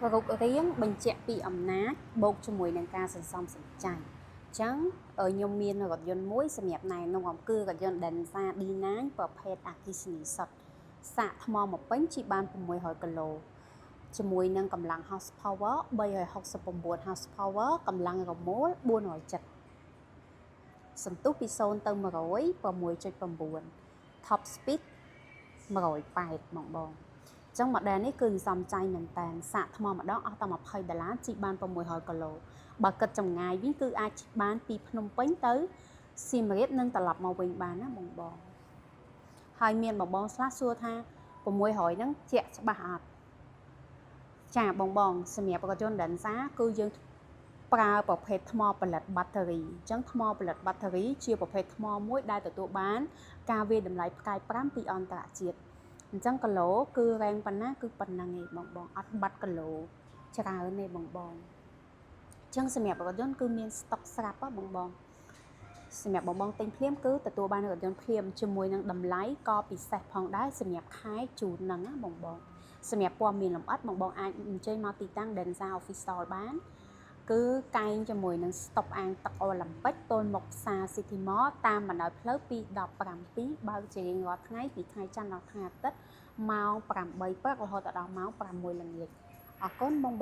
រូបរាងបញ្ជាក់ពីអំណាចបូកជាមួយនឹងការសន្សំសំចៃអញ្ចឹងខ្ញុំមានរថយន្តមួយសម្រាប់ណែនាំគឺរថយន្ត Denza D9 ប្រភេទអគ្គិសនីសុទ្ធសាកថ្មមកពេញជិះបាន600គីឡូជាមួយនឹងកម្លាំង horsepower 369 horsepower កម្លាំងរមូល470សន្ទុះពី0ទៅ100 6.9 top speed 180បងចឹង model នេះគឺសំចៃមែនតើសាកថ្មម្ដងអស់តែ$20ជីបាន600គីឡូបើគិតចម្ងាយវិញគឺអាចជីបានពីភ្នំពេញទៅសៀមរាបនិងត្រឡប់មកវិញបានណាបងហើយមានបងខ្លះសួរថា600ហ្នឹងជាក់ច្បាស់អត់ចាបងសម្រាប់រថយន្ត Denza គឺយើងប្រើប្រភេទថ្មផលិតបាក់តេរីអញ្ចឹងថ្មផលិតបាក់តេរីជាប្រភេទថ្មមួយដែលទទួលបានការវាយតម្លៃផ្កាយ5ពីអន្តរជាតិអញ្ចឹងគីឡូគឺរ៉េងប៉ុណ្ណាគឺប៉ុណ្ណឹងឯងបងអត់បាត់គីឡូច្រើនទេបងអញ្ចឹងសម្រាប់រថយន្តគឺមានស្តុកស្រាប់ហ៎បងសម្រាប់បងទិញភ្លាមគឺទទួលបានរថយន្តភ្លាមជាមួយនឹងតម្លៃក៏ពិសេសផងដែរសម្រាប់ខែជូនហ្នឹងណាបងសម្រាប់ព័ត៌មានលម្អិតបងអាចអញ្ជើញមកទីតាំង Denza Official បានគឺកែងជាមួយនឹងស្តុបអាងទឹកអូឡ িম্প ិកទល់មុខផ្សារ City Mall តាមបណ្ដោយផ្លូវ217បើកជារៀងរាល់ថ្ងៃពីថ្ងៃច័ន្ទដល់ថ្ងៃអាទិត្យម៉ោង8ព្រឹករហូតដល់ម៉ោង6ល្ងាចអរគុណបង